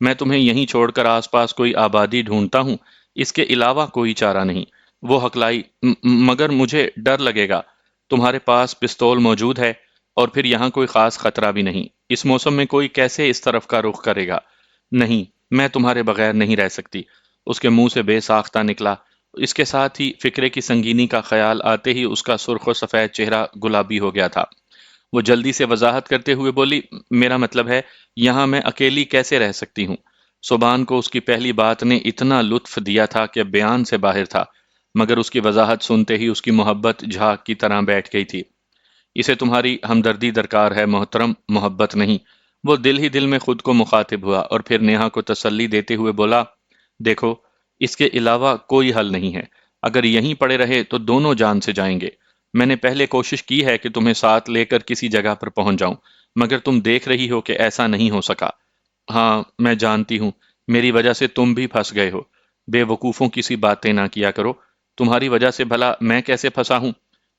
میں تمہیں یہیں چھوڑ کر آس پاس کوئی آبادی ڈھونڈتا ہوں، اس کے علاوہ کوئی چارہ نہیں۔ وہ ہکلائی، مگر مجھے ڈر لگے گا۔ تمہارے پاس پستول موجود ہے، اور پھر یہاں کوئی خاص خطرہ بھی نہیں۔ اس موسم میں کوئی کیسے اس طرف کا رخ کرے گا؟ نہیں، میں تمہارے بغیر نہیں رہ سکتی۔ اس کے منہ سے بے ساختہ نکلا۔ اس کے ساتھ ہی فکرے کی سنگینی کا خیال آتے ہی اس کا سرخ و سفید چہرہ گلابی ہو گیا تھا۔ وہ جلدی سے وضاحت کرتے ہوئے بولی، میرا مطلب ہے، یہاں میں اکیلی کیسے رہ سکتی ہوں؟ صبحان کو اس کی پہلی بات نے اتنا لطف دیا تھا کہ بیان سے باہر تھا، مگر اس کی وضاحت سنتے ہی اس کی محبت جھاگ کی طرح بیٹھ گئی تھی۔ اسے تمہاری ہمدردی درکار ہے محترم، محبت نہیں۔ وہ دل ہی دل میں خود کو مخاطب ہوا، اور پھر نیہا کو تسلی دیتے ہوئے بولا، دیکھو، اس کے علاوہ کوئی حل نہیں ہے۔ اگر یہیں پڑے رہے تو دونوں جان سے جائیں گے۔ میں نے پہلے کوشش کی ہے کہ تمہیں ساتھ لے کر کسی جگہ پر پہنچ جاؤں، مگر تم دیکھ رہی ہو کہ ایسا نہیں ہو سکا۔ ہاں، میں جانتی ہوں، میری وجہ سے تم بھی پھنس گئے ہو۔ بے وقوفوں کی سی باتیں نہ کیا کرو۔ تمہاری وجہ سے بھلا میں کیسے پھنسا ہوں؟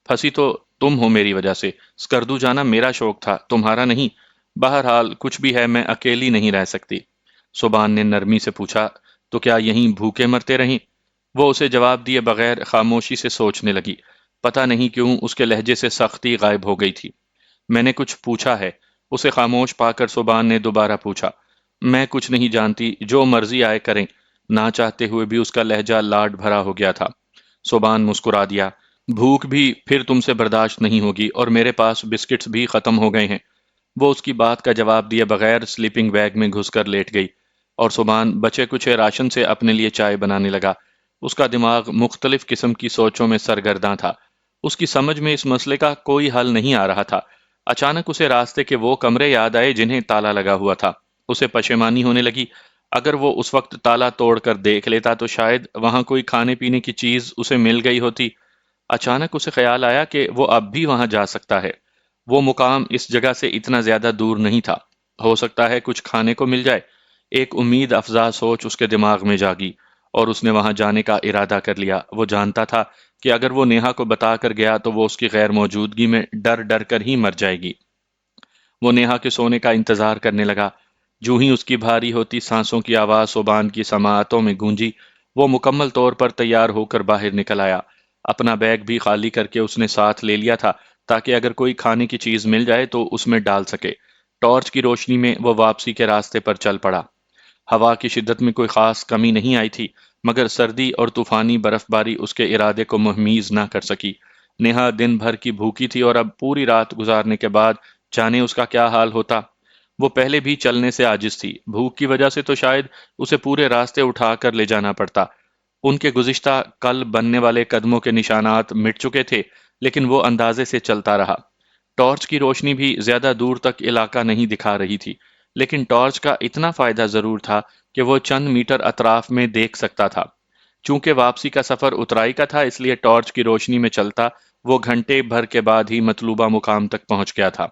پھنسی تو تم ہو میری وجہ سے۔ اسکردو جانا میرا شوق تھا، تمہارا نہیں۔ بہرحال کچھ بھی ہے، میں اکیلی نہیں رہ سکتی۔ صبحان نے نرمی سے پوچھا، تو کیا یہیں بھوکے مرتے رہیں؟ وہ اسے جواب دیے بغیر خاموشی سے سوچنے لگی۔ پتہ نہیں کیوں اس کے لہجے سے سختی غائب ہو گئی تھی۔ میں نے کچھ پوچھا ہے؟ اسے خاموش پا کر صبحان نے دوبارہ پوچھا۔ میں کچھ نہیں جانتی، جو مرضی آئے کریں۔ نہ چاہتے ہوئے بھی اس کا لہجہ لاڈ بھرا ہو گیا تھا۔ صبحان مسکرا دیا، بھوک بھی پھر تم سے برداشت نہیں ہوگی، اور میرے پاس بسکٹس بھی ختم ہو گئے ہیں۔ وہ اس کی بات کا جواب دیے بغیر سلیپنگ بیگ میں گھس کر لیٹ گئی، اور صبحان بچے کچھ راشن سے اپنے لیے چائے بنانے لگا۔ اس کا دماغ مختلف قسم کی سوچوں میں سرگرداں تھا۔ اس کی سمجھ میں اس مسئلے کا کوئی حل نہیں آ رہا تھا۔ اچانک اسے راستے کے وہ کمرے یاد آئے جنہیں تالا لگا ہوا تھا۔ اسے پشیمانی ہونے لگی۔ اگر وہ اس وقت تالا توڑ کر دیکھ لیتا تو شاید وہاں کوئی کھانے پینے کی چیز اسے مل گئی ہوتی۔ اچانک اسے خیال آیا کہ وہ اب بھی وہاں جا سکتا ہے۔ وہ مقام اس جگہ سے اتنا زیادہ دور نہیں تھا۔ ہو سکتا ہے کچھ کھانے کو مل جائے۔ ایک امید افزا سوچ اس کے دماغ میں جاگی، اور اس نے وہاں جانے کا ارادہ کر لیا۔ وہ جانتا تھا کہ اگر وہ نیہا کو بتا کر گیا تو وہ اس کی غیر موجودگی میں ڈر ڈر کر ہی مر جائے گی۔ وہ نیہا کے سونے کا انتظار کرنے لگا۔ جو ہی اس کی بھاری ہوتی سانسوں کی آواز صبحان کی سماعتوں میں گونجی، وہ مکمل طور پر تیار ہو کر باہر نکل آیا۔ اپنا بیگ بھی خالی کر کے اس نے ساتھ لے لیا تھا، تاکہ اگر کوئی کھانے کی چیز مل جائے تو اس میں ڈال سکے۔ ٹارچ کی روشنی میں وہ واپسی کے راستے پر چل پڑا۔ ہوا کی شدت میں کوئی خاص کمی نہیں آئی تھی، مگر سردی اور طوفانی برف باری اس کے ارادے کو مہمیز نہ کر سکی۔ نیہا دن بھر کی بھوکی تھی، اور اب پوری رات گزارنے کے بعد جانے اس کا کیا حال ہوتا۔ وہ پہلے بھی چلنے سے عاجز تھی، بھوک کی وجہ سے تو شاید اسے پورے راستے اٹھا کر لے جانا پڑتا۔ ان کے گزشتہ کل بننے والے قدموں کے نشانات مٹ چکے تھے، لیکن وہ اندازے سے چلتا رہا۔ ٹارچ کی روشنی بھی زیادہ دور تک علاقہ نہیں دکھا رہی تھی، لیکن ٹارچ کا اتنا فائدہ ضرور تھا کہ وہ چند میٹر اطراف میں دیکھ سکتا تھا۔ چونکہ واپسی کا سفر اترائی کا تھا، اس لیے ٹارچ کی روشنی میں چلتا وہ گھنٹے بھر کے بعد ہی مطلوبہ مقام تک پہنچ گیا تھا۔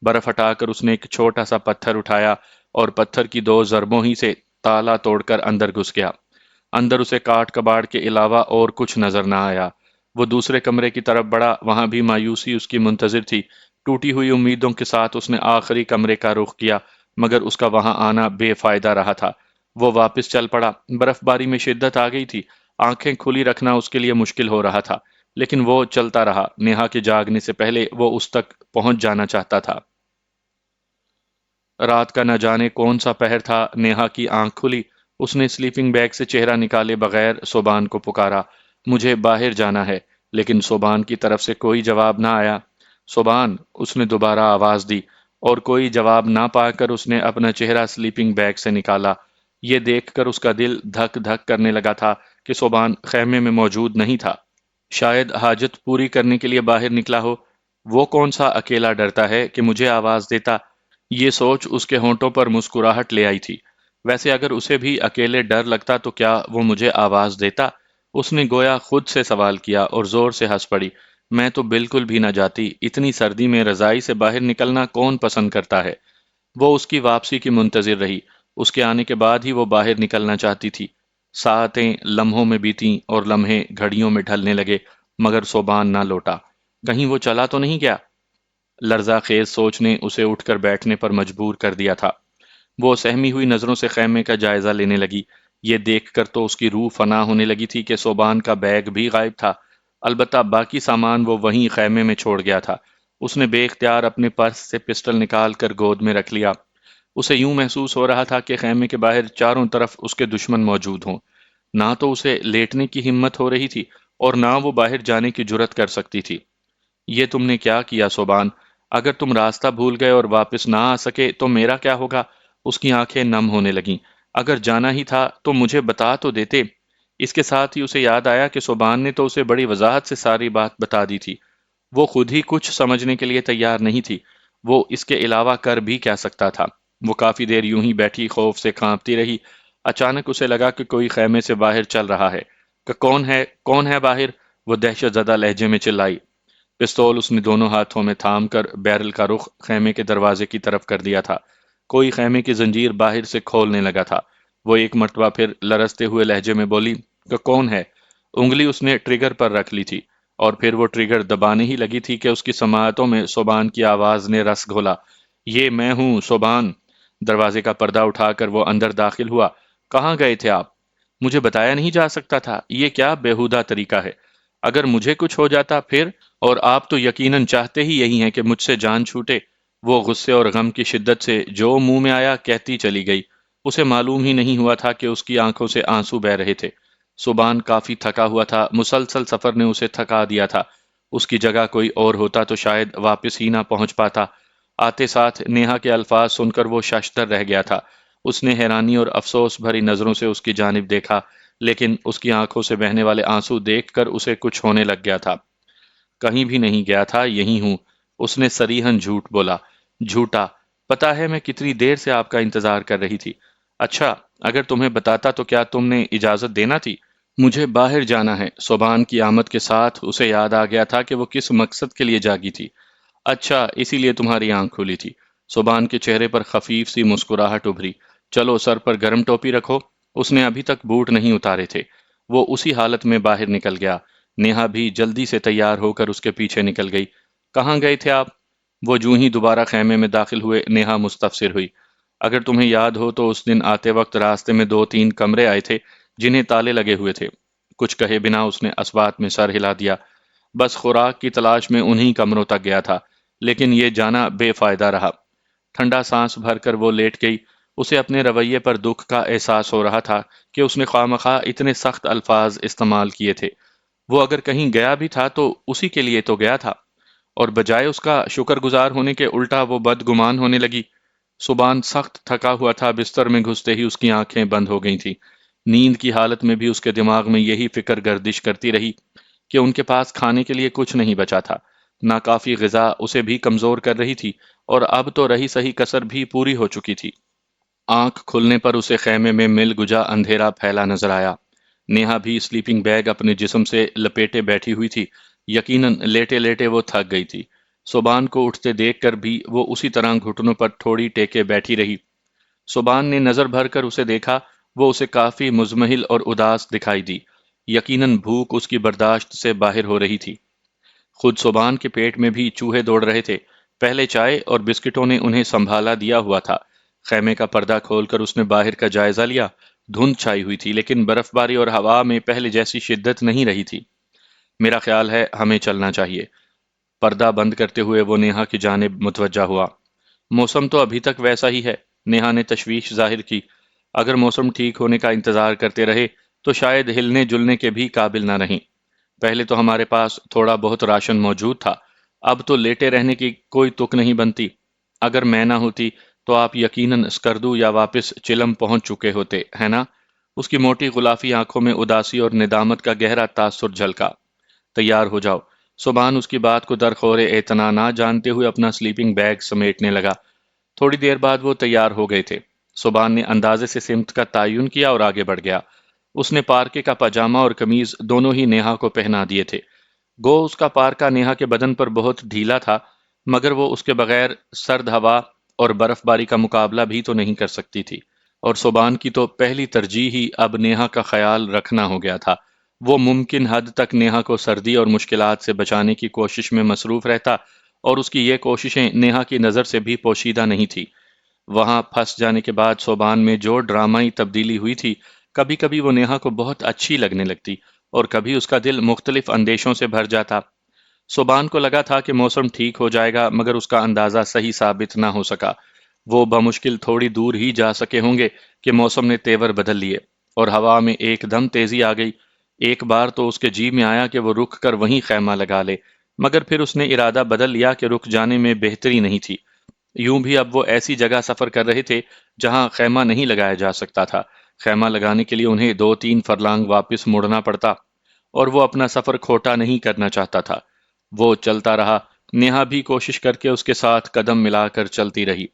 برف ہٹا کر اس نے ایک چھوٹا سا پتھر اٹھایا، اور پتھر کی دو ضربوں ہی سے تالا توڑ کر اندر گھس گیا۔ اندر اسے کاٹ کباڑ کے علاوہ اور کچھ نظر نہ آیا۔ وہ دوسرے کمرے کی طرف بڑھا، وہاں بھی مایوسی اس کی منتظر تھی۔ ٹوٹی ہوئی امیدوں کے ساتھ اس نے آخری کمرے کا رخ کیا، مگر اس کا وہاں آنا بے فائدہ رہا تھا۔ وہ واپس چل پڑا۔ برف باری میں شدت آ گئی تھی، آنکھیں کھلی رکھنا اس کے لیے مشکل ہو رہا تھا، لیکن وہ چلتا رہا۔ نیہا کے جاگنے سے پہلے وہ اس تک پہنچ جانا چاہتا تھا۔ رات کا نہ جانے کون سا پہر تھا، نیہا کی آنکھ کھلی۔ اس نے سلیپنگ بیگ سے چہرہ نکالے بغیر صبحان کو پکارا، مجھے باہر جانا ہے، لیکن صبحان کی طرف سے کوئی جواب نہ آیا۔ صبحان، اس نے دوبارہ آواز دی، اور کوئی جواب نہ پا کر اس نے اپنا چہرہ سلیپنگ بیگ سے نکالا۔ یہ دیکھ کر اس کا دل دھک دھک کرنے لگا تھا کہ صبحان خیمے میں موجود نہیں تھا۔ شاید حاجت پوری کرنے کے لیے باہر نکلا ہو۔ وہ کون سا اکیلا ڈرتا ہے کہ مجھے آواز دیتا؟ یہ سوچ اس کے ہونٹوں پر مسکراہٹ لے آئی تھی۔ ویسے اگر اسے بھی اکیلے ڈر لگتا تو کیا وہ مجھے آواز دیتا؟ اس نے گویا خود سے سوال کیا، اور زور سے ہنس پڑی۔ میں تو بالکل بھی نہ جاتی، اتنی سردی میں رضائی سے باہر نکلنا کون پسند کرتا ہے؟ وہ اس کی واپسی کی منتظر رہی۔ اس کے آنے کے بعد ہی وہ باہر نکلنا چاہتی تھی۔ ساعتیں لمحوں میں بیتیں، اور لمحے گھڑیوں میں ڈھلنے لگے، مگر صوبان نہ لوٹا۔ کہیں وہ چلا تو نہیں گیا؟ لرزہ خیز سوچ نے اسے اٹھ کر بیٹھنے پر مجبور کر دیا تھا۔ وہ سہمی ہوئی نظروں سے خیمے کا جائزہ لینے لگی۔ یہ دیکھ کر تو اس کی روح فنا ہونے لگی تھی کہ صوبان کا بیگ بھی غائب تھا، البتہ باقی سامان وہ وہیں خیمے میں چھوڑ گیا تھا۔ اس نے بے اختیار اپنے پرس سے پسٹل نکال کر گود میں رکھ لیا۔ اسے یوں محسوس ہو رہا تھا کہ خیمے کے باہر چاروں طرف اس کے دشمن موجود ہوں۔ نہ تو اسے لیٹنے کی ہمت ہو رہی تھی اور نہ وہ باہر جانے کی جرت کر سکتی تھی۔ یہ تم نے کیا کیا صوبان؟ اگر تم راستہ بھول گئے اور واپس نہ آ سکے تو میرا کیا ہوگا؟ اس کی آنکھیں نم ہونے لگیں۔ اگر جانا ہی تھا تو مجھے بتا تو دیتے۔ اس کے ساتھ ہی اسے یاد آیا کہ صوبان نے تو اسے بڑی وضاحت سے ساری بات بتا دی تھی۔ وہ خود ہی کچھ سمجھنے کے لیے تیار نہیں تھی، وہ اس کے علاوہ کر بھی کیا سکتا تھا؟ وہ کافی دیر یوں ہی بیٹھی خوف سے کانپتی رہی۔ اچانک اسے لگا کہ کوئی خیمے سے باہر چل رہا ہے۔ کہ کون ہے باہر؟ وہ دہشت زدہ لہجے میں چلائی۔ پستول اس نے دونوں ہاتھوں میں تھام کر بیرل کا رخ خیمے کے دروازے کی طرف کر دیا تھا۔ کوئی خیمے کی زنجیر باہر سے کھولنے لگا تھا۔ وہ ایک مرتبہ پھر لرزتے ہوئے لہجے میں بولی کہ کون ہے؟ انگلی اس نے ٹریگر پر رکھ لی تھی اور پھر وہ ٹریگر دبانے ہی لگی تھی کہ اس کی سماعتوں میں صوبان کی آواز نے رس گھولا۔ یہ میں ہوں صوبان۔ دروازے کا پردہ اٹھا کر وہ اندر داخل ہوا۔ کہاں گئے تھے آپ؟ مجھے بتایا نہیں جا سکتا تھا؟ یہ کیا بیہودہ طریقہ ہے؟ اگر مجھے کچھ ہو جاتا پھر؟ اور آپ تو یقیناً چاہتے ہی یہی ہیں کہ مجھ سے جان چھوٹے۔ وہ غصے اور غم کی شدت سے جو منہ میں آیا کہتی چلی گئی۔ اسے معلوم ہی نہیں ہوا تھا کہ اس کی آنکھوں سے آنسو بہہ رہے تھے۔ صبحان کافی تھکا ہوا تھا، مسلسل سفر نے اسے تھکا دیا تھا۔ اس کی جگہ کوئی اور ہوتا تو شاید واپس ہی نہ پہنچ پاتا۔ آتے ساتھ نیہا کے الفاظ سن کر وہ ششدر رہ گیا تھا۔ اس نے حیرانی اور افسوس بھری نظروں سے اس کی جانب دیکھا، لیکن اس کی آنکھوں سے بہنے والے آنسو دیکھ کر اسے کچھ ہونے لگ گیا تھا۔ کہیں بھی نہیں گیا تھا، یہی ہوں، اس نے صریحاً جھوٹ بولا۔ جھوٹا! پتا ہے میں کتنی دیر سے آپ کا انتظار کر رہی تھی۔ اچھا، اگر تمہیں بتاتا تو کیا تم نے اجازت دینا تھی؟ مجھے باہر جانا ہے۔ صوبان کی آمد کے ساتھ اسے یاد آ گیا تھا کہ وہ کس مقصد کے لیے جاگی تھی۔ اچھا، اسی لیے تمہاری آنکھ کھلی تھی۔ صوبان کے چہرے پر خفیف سی مسکراہٹ ابھری۔ چلو سر پر گرم ٹوپی رکھو۔ اس نے ابھی تک بوٹ نہیں اتارے تھے۔ وہ اسی حالت میں باہر نکل گیا۔ نیہا بھی جلدی سے تیار ہو کر اس کے پیچھے نکل گئی۔ کہاں گئے تھے آپ؟ وہ جوں ہی دوبارہ خیمے میں داخل ہوئے نیہا مستفسر ہوئی۔ اگر تمہیں یاد ہو تو اس دن آتے وقت راستے میں 2-3 کمرے آئے تھے جنہیں تالے لگے ہوئے تھے۔ کچھ کہے بنا اس نے اسبات میں سر ہلا دیا۔ بس خوراک کی تلاش میں انہی کمروں تک گیا تھا، لیکن یہ جانا بے فائدہ رہا۔ ٹھنڈا سانس بھر کر وہ لیٹ گئی۔ اسے اپنے رویے پر دکھ کا احساس ہو رہا تھا کہ اس نے خواہ اتنے سخت الفاظ استعمال کیے تھے۔ وہ اگر کہیں گیا بھی تھا تو اسی کے لیے تو گیا تھا، اور بجائے اس کا شکر گزار ہونے کے الٹا وہ بدگمان ہونے لگی۔ صبحان سخت تھکا ہوا تھا، بستر میں گھستے ہی اس کی آنکھیں بند ہو گئی تھیں۔ نیند کی حالت میں بھی اس کے دماغ میں یہی فکر گردش کرتی رہی کہ ان کے پاس کھانے کے لیے کچھ نہیں بچا تھا۔ ناکافی غذا اسے بھی کمزور کر رہی تھی، اور اب تو رہی سہی کسر بھی پوری ہو چکی تھی۔ آنکھ کھلنے پر اسے خیمے میں مل گجا اندھیرا پھیلا نظر آیا۔ نیہا بھی سلیپنگ بیگ اپنے جسم سے لپیٹے بیٹھی ہوئی تھی۔ یقیناً لیٹے لیٹے وہ تھک گئی تھی۔ صوبان کو اٹھتے دیکھ کر بھی وہ اسی طرح گھٹنوں پر تھوڑی ٹیکے بیٹھی رہی۔ صوبان نے نظر بھر کر اسے دیکھا۔ وہ اسے کافی مزمحل اور اداس دکھائی دی۔ یقیناً بھوک اس کی برداشت سے باہر ہو رہی تھی۔ خود صوبان کے پیٹ میں بھی چوہے دوڑ رہے تھے۔ پہلے چائے اور بسکٹوں نے انہیں سنبھالا دیا ہوا تھا۔ خیمے کا پردہ کھول کر اس نے باہر کا جائزہ لیا۔ دھند چھائی ہوئی تھی، لیکن برف باری اور ہوا میں پہلے جیسی شدت نہیں رہی تھی۔ میرا خیال ہے ہمیں چلنا چاہیے۔ پردہ بند کرتے ہوئے وہ نیہا کی جانب متوجہ ہوا۔ موسم تو ابھی تک ویسا ہی ہے، نیہا نے تشویش ظاہر کی۔ اگر موسم ٹھیک ہونے کا انتظار کرتے رہے تو شاید ہلنے جلنے کے بھی قابل نہ رہیں۔ پہلے تو ہمارے پاس تھوڑا بہت راشن موجود تھا، اب تو لیٹے رہنے کی کوئی تک نہیں بنتی۔ اگر میں نہ ہوتی تو آپ یقیناً اسکردو یا واپس چلم پہنچ چکے ہوتے، ہے نا؟ اس کی موٹی غلافی آنکھوں میں اداسی اور ندامت کا گہرا تاثر جھلکا۔ تیار ہو جاؤ۔ صبحان اس کی بات کو درخور اعتنا نہ جانتے ہوئے اپنا سلیپنگ بیگ سمیٹنے لگا۔ تھوڑی دیر بعد وہ تیار ہو گئے تھے۔ صبحان نے اندازے سے سمت کا تعین کیا اور آگے بڑھ گیا۔ اس نے پارکے کا پاجامہ اور قمیض دونوں ہی نیہا کو پہنا دیے تھے۔ گو اس کا پارکا نیہا کے بدن پر بہت ڈھیلا تھا، مگر وہ اس کے بغیر سرد ہوا اور برف باری کا مقابلہ بھی تو نہیں کر سکتی تھی، اور صوبان کی تو پہلی ترجیح ہی اب نیہا کا خیال رکھنا ہو گیا تھا۔ وہ ممکن حد تک نیہا کو سردی اور مشکلات سے بچانے کی کوشش میں مصروف رہتا، اور اس کی یہ کوششیں نیہا کی نظر سے بھی پوشیدہ نہیں تھی۔ وہاں پھنس جانے کے بعد صوبان میں جو ڈرامائی تبدیلی ہوئی تھی، کبھی کبھی وہ نیہا کو بہت اچھی لگنے لگتی اور کبھی اس کا دل مختلف اندیشوں سے بھر جاتا۔ صوبان کو لگا تھا کہ موسم ٹھیک ہو جائے گا، مگر اس کا اندازہ صحیح ثابت نہ ہو سکا۔ وہ بمشکل تھوڑی دور ہی جا سکے ہوں گے کہ موسم نے تیور بدل لیے اور ہوا میں ایک دم تیزی آ گئی۔ ایک بار تو اس کے جی میں آیا کہ وہ رک کر وہیں خیمہ لگا لے، مگر پھر اس نے ارادہ بدل لیا کہ رک جانے میں بہتری نہیں تھی۔ یوں بھی اب وہ ایسی جگہ سفر کر رہے تھے جہاں خیمہ نہیں لگایا جا سکتا تھا۔ خیمہ لگانے کے لیے انہیں 2-3 فرلانگ واپس مڑنا پڑتا اور وہ اپنا سفر کھوٹا نہیں کرنا چاہتا تھا۔ وہ چلتا رہا، نیہا بھی کوشش کر کے اس کے ساتھ قدم ملا کر چلتی رہی۔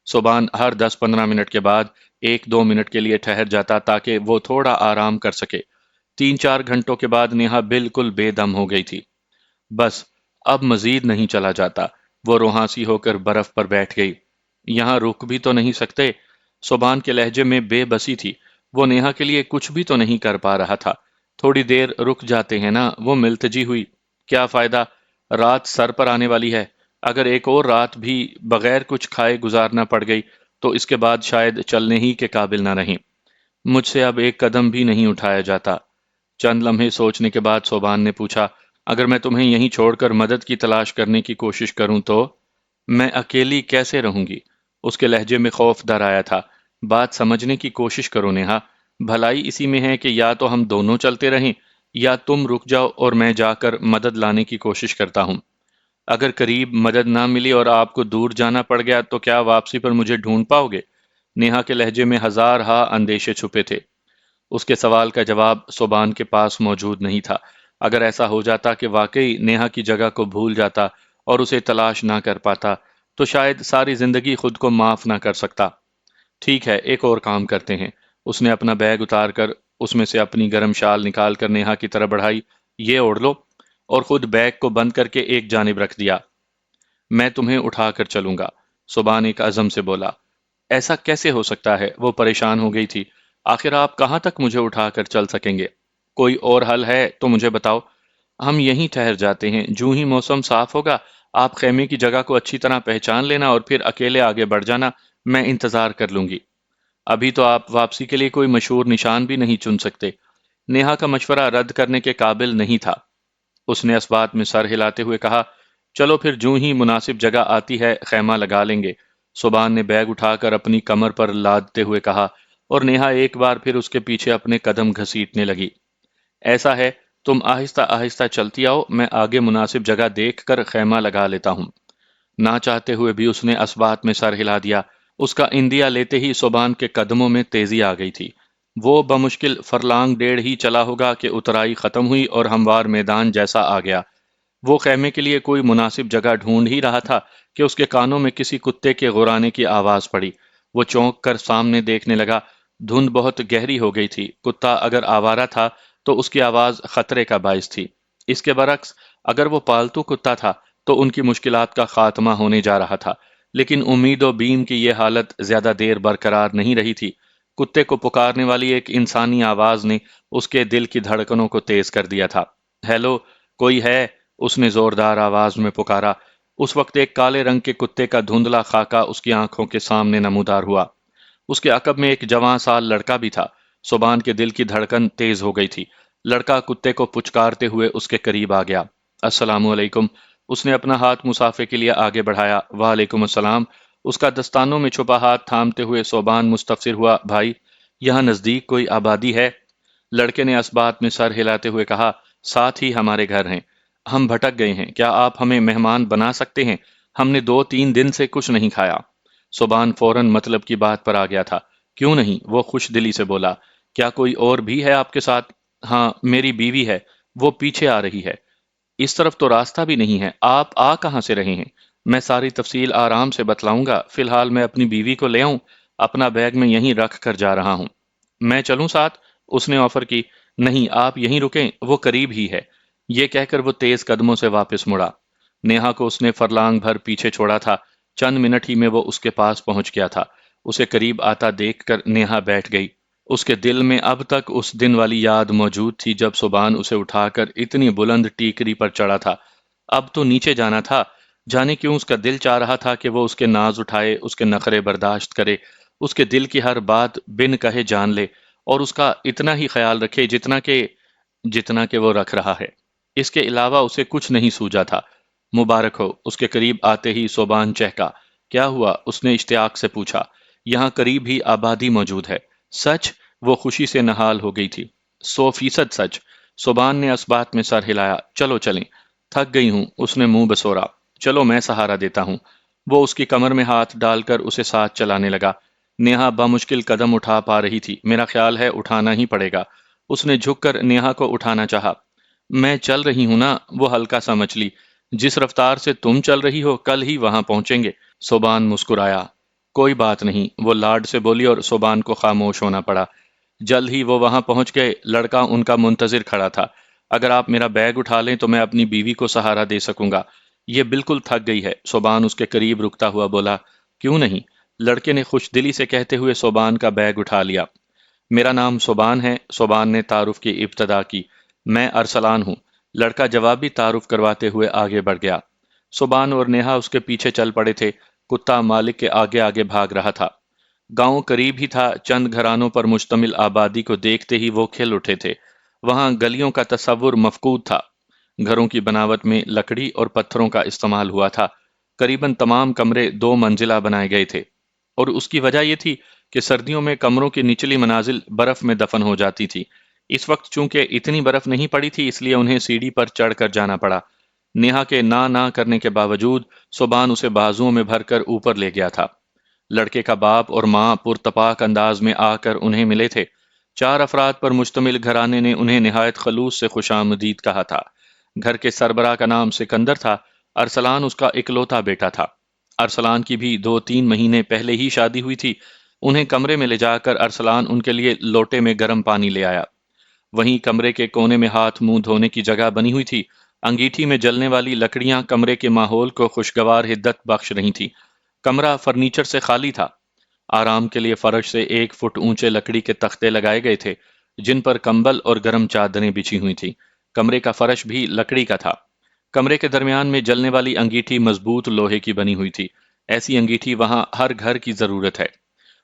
صبحان ہر 10-15 منٹ کے بعد 1-2 منٹ کے لیے ٹھہر جاتا تاکہ وہ تھوڑا آرام کر سکے۔ 3-4 گھنٹوں کے بعد نیہا بالکل بے دم ہو گئی تھی۔ بس اب مزید نہیں چلا جاتا۔ وہ روحانسی ہو کر برف پر بیٹھ گئی۔ یہاں رک بھی تو نہیں سکتے؟ صبحان کے لہجے میں بے بسی تھی۔ وہ نیہا کے لیے کچھ بھی تو نہیں کر پا رہا تھا۔ تھوڑی دیر رک جاتے ہیں نا، وہ ملتجی ہوئی۔ کیا فائدہ؟ رات سر پر آنے والی ہے۔ اگر ایک اور رات بھی بغیر کچھ کھائے گزارنا پڑ گئی تو اس کے بعد شاید چلنے ہی کے قابل نہ رہیں۔ مجھ سے اب ایک قدم بھی نہیں اٹھایا جاتا۔ چند لمحے سوچنے کے بعد صوبان نے پوچھا، اگر میں تمہیں یہیں چھوڑ کر مدد کی تلاش کرنے کی کوشش کروں تو؟ میں اکیلی کیسے رہوں گی؟ اس کے لہجے میں خوف در آیا تھا۔ بات سمجھنے کی کوشش کرو نیہا، بھلائی اسی میں ہے کہ یا تو ہم دونوں چلتے رہیں یا تم رک جاؤ اور میں جا کر مدد لانے کی کوشش کرتا ہوں۔ اگر قریب مدد نہ ملی اور آپ کو دور جانا پڑ گیا تو کیا واپسی پر مجھے ڈھونڈ پاؤ گے؟ نیہا کے لہجے میں ہزار ہا اندیشے چھپے تھے۔ اس کے سوال کا جواب صوبان کے پاس موجود نہیں تھا۔ اگر ایسا ہو جاتا کہ واقعی نیہا کی جگہ کو بھول جاتا اور اسے تلاش نہ کر پاتا تو شاید ساری زندگی خود کو معاف نہ کر سکتا۔ ٹھیک ہے، ایک اور کام کرتے ہیں۔ اس نے اپنا بیگ اتار کر اس میں سے اپنی گرم شال نکال کر نیہا کی طرف بڑھائی۔ یہ اوڑھ لو، اور خود بیگ کو بند کر کے ایک جانب رکھ دیا۔ میں تمہیں اٹھا کر چلوں گا، صوبان ایک عزم سے بولا۔ ایسا کیسے ہو سکتا ہے؟ وہ پریشان ہو گئی تھی۔ آخر آپ کہاں تک مجھے اٹھا کر چل سکیں گے؟ کوئی اور حل ہے تو مجھے بتاؤ۔ ہم یہیں ٹھہر جاتے ہیں، جو ہی موسم صاف ہوگا آپ خیمے کی جگہ کو اچھی طرح پہچان لینا اور پھر اکیلے آگے بڑھ جانا، میں انتظار کر لوں گی۔ ابھی تو آپ واپسی کے لیے کوئی مشہور نشان بھی نہیں چن سکتے۔ نیہا کا مشورہ رد کرنے کے قابل نہیں تھا۔ اس نے اس بات میں سر ہلاتے ہوئے کہا، چلو پھر جو ہی مناسب جگہ آتی ہے خیمہ لگا لیں گے۔ صوبان نے بیگ اٹھا کر اپنی کمر پر لادتے ہوئے کہا، اور نیہا ایک بار پھر اس کے پیچھے اپنے قدم گھسیٹنے لگی۔ ایسا ہے، تم آہستہ آہستہ چلتی آؤ، میں آگے مناسب جگہ دیکھ کر خیمہ لگا لیتا ہوں۔ نہ چاہتے ہوئے بھی اس نے اس بات میں سر ہلا دیا۔ اس کا اندیا لیتے ہی صوبان کے قدموں میں تیزی آ گئی تھی۔ وہ بمشکل 1.5 فرلانگ ہی چلا ہوگا کہ اترائی ختم ہوئی اور ہموار میدان جیسا آ گیا۔ وہ خیمے کے لیے کوئی مناسب جگہ ڈھونڈ ہی رہا تھا کہ اس کے کانوں میں کسی کتے کے غرانے کی آواز پڑی۔ وہ چونک کر سامنے دیکھنے لگا۔ دھند بہت گہری ہو گئی تھی۔ کتا اگر آوارہ تھا تو اس کی آواز خطرے کا باعث تھی۔ اس کے برعکس اگر وہ پالتو کتا تھا تو ان کی مشکلات کا خاتمہ ہونے جا رہا تھا۔ لیکن امید و بیم کی یہ حالت زیادہ دیر برقرار نہیں رہی تھی۔ کتے کو پکارنے والی ایک انسانی آواز نے اس کے دل کی دھڑکنوں کو تیز کر دیا تھا۔ ہیلو، کوئی ہے؟ اس نے زوردار آواز میں پکارا۔ اس وقت ایک کالے رنگ کے کتے کا دھندلا خاکہ اس کی آنکھوں کے سامنے نمودار ہوا۔ اس کے عقب میں ایک جوان سال لڑکا بھی تھا۔ صوبان کے دل کی دھڑکن تیز ہو گئی تھی۔ لڑکا کتے کو پچکارتے ہوئے اس کے قریب آ گیا۔ السلام علیکم۔ اس نے اپنا ہاتھ مسافے کے لیے آگے بڑھایا۔ وعلیکم السلام۔ اس کا دستانوں میں چھپا ہاتھ تھامتے ہوئے صوبان مستفسر ہوا، بھائی، یہاں نزدیک کوئی آبادی ہے؟ لڑکے نے اس بات میں سر ہلاتے ہوئے کہا، ساتھ ہی ہمارے گھر ہیں۔ ہم بھٹک گئے ہیں، کیا آپ ہمیں مہمان بنا سکتے ہیں؟ ہم نے 2-3 دن سے کچھ نہیں کھایا۔ صوبان فوراً مطلب کی بات پر آ گیا تھا۔ کیوں نہیں؟ وہ خوش دلی سے بولا۔ کیا کوئی اور بھی ہے آپ کے ساتھ؟ ہاں، میری بیوی ہے، وہ پیچھے آ رہی ہے۔ اس طرف تو راستہ بھی نہیں ہے، آپ آ کہاں سے رہے ہیں؟ میں ساری تفصیل آرام سے بتلاؤں گا، فی الحال میں اپنی بیوی کو لے آؤں، اپنا بیگ میں یہیں رکھ کر جا رہا ہوں۔ میں چلوں ساتھ؟ اس نے آفر کی۔ نہیں، آپ یہیں رکیں، وہ قریب ہی ہے۔ یہ کہہ کر وہ تیز قدموں سے واپس مڑا۔ نیہا کو اس نے فرلانگ بھر پیچھے چھوڑا تھا۔ چند منٹ ہی میں وہ اس کے پاس پہنچ گیا تھا۔ اسے قریب آتا دیکھ کر نیہا بیٹھ گئی۔ اس کے دل میں اب تک اس دن والی یاد موجود تھی جب صوبان اسے اٹھا کر اتنی بلند ٹیکری پر چڑھا تھا۔ اب تو نیچے جانا تھا، جانے کیوں اس کا دل چاہ رہا تھا کہ وہ اس کے ناز اٹھائے، اس کے نخرے برداشت کرے، اس کے دل کی ہر بات بن کہے جان لے اور اس کا اتنا ہی خیال رکھے جتنا کہ وہ رکھ رہا ہے۔ اس کے علاوہ اسے کچھ نہیں سوجا تھا۔ مبارک ہو، اس کے قریب آتے ہی صوبان چہکا۔ کیا ہوا؟ اس نے اشتیاق سے پوچھا۔ یہاں قریب ہی آبادی موجود ہے۔ سچ؟ وہ خوشی سے نہال ہو گئی تھی۔ 100% سچ۔ صوبان نے اس بات میں سر ہلایا۔ چلو چلیں، تھک گئی ہوں، اس نے منہ بسورا۔ چلو میں سہارا دیتا ہوں۔ وہ اس کی کمر میں ہاتھ ڈال کر اسے ساتھ چلانے لگا۔ نیہا بامشکل قدم اٹھا پا رہی تھی۔ میرا خیال ہے اٹھانا ہی پڑے گا۔ اس نے جھک کر نیہا کو اٹھانا چاہا۔ میں چل رہی ہوں نا، وہ ہلکا سا مچلی۔ جس رفتار سے تم چل رہی ہو کل ہی وہاں پہنچیں گے۔ صوبان مسکرایا۔ کوئی بات نہیں، وہ لاڈ سے بولی اور صوبان کو خاموش ہونا پڑا۔ جلد ہی وہ وہاں پہنچ گئے۔ لڑکا ان کا منتظر کھڑا تھا۔ اگر آپ میرا بیگ اٹھا لیں تو میں اپنی بیوی کو سہارا دے سکوں گا۔ یہ بالکل تھک گئی ہے۔ صوبان اس کے قریب رکتا ہوا بولا۔ کیوں نہیں؟ لڑکے نے خوش دلی سے کہتے ہوئے صوبان کا بیگ اٹھا لیا۔ میرا نام صوبان ہے، صوبان نے تعارف کی ابتدا کی۔ میں ارسلان ہوں۔ لڑکا جوابی تعارف کرواتے ہوئے آگے بڑھ گیا۔ صوبان اور نیہا اس کے پیچھے چل پڑے تھے۔ کتا مالک کے آگے آگے بھاگ رہا تھا۔ گاؤں قریب ہی تھا۔ چند گھرانوں پر مشتمل آبادی کو دیکھتے ہی وہ کھل اٹھے تھے۔ وہاں گلیوں کا تصور مفقود تھا۔ گھروں کی بناوٹ میں لکڑی اور پتھروں کا استعمال ہوا تھا۔ قریباً تمام کمرے 2 منزلہ بنائے گئے تھے، اور اس کی وجہ یہ تھی کہ سردیوں میں کمروں کی نچلی منازل برف میں دفن ہو جاتی تھی۔ اس وقت چونکہ اتنی برف نہیں پڑی تھی، اس لیے انہیں سیڑھی پر چڑھ کر جانا پڑا۔ نیہا کے نہ کرنے کے باوجود صوبان اسے بازوؤں میں بھر کر اوپر لے گیا تھا۔ لڑکے کا باپ اور ماں پرتپاک انداز میں آ کر انہیں ملے تھے۔ 4 افراد پر مشتمل گھرانے نے انہیں نہایت خلوص سے خوش آمدید کہا تھا۔ گھر کے سربراہ کا نام سکندر تھا۔ ارسلان اس کا اکلوتا بیٹا تھا۔ ارسلان کی بھی 2-3 مہینے پہلے ہی شادی ہوئی تھی۔ انہیں کمرے میں لے جا کر ارسلان ان کے لیے لوٹے میں گرم پانی لے آیا۔ وہیں کمرے کے کونے میں ہاتھ منہ دھونے کی جگہ بنی ہوئی تھی۔ انگیٹھی میں جلنے والی لکڑیاں کمرے کے ماحول کو خوشگوار حدت بخش رہی تھی۔ کمرہ فرنیچر سے خالی تھا۔ آرام کے لیے فرش سے 1 فٹ اونچے لکڑی کے تختے لگائے گئے تھے، جن پر کمبل اور گرم چادریں بچھی ہوئی تھیں۔ کمرے کا فرش بھی لکڑی کا تھا۔ کمرے کے درمیان میں جلنے والی انگیٹھی مضبوط لوہے کی بنی ہوئی تھی۔ ایسی انگیٹھی وہاں ہر گھر کی ضرورت ہے۔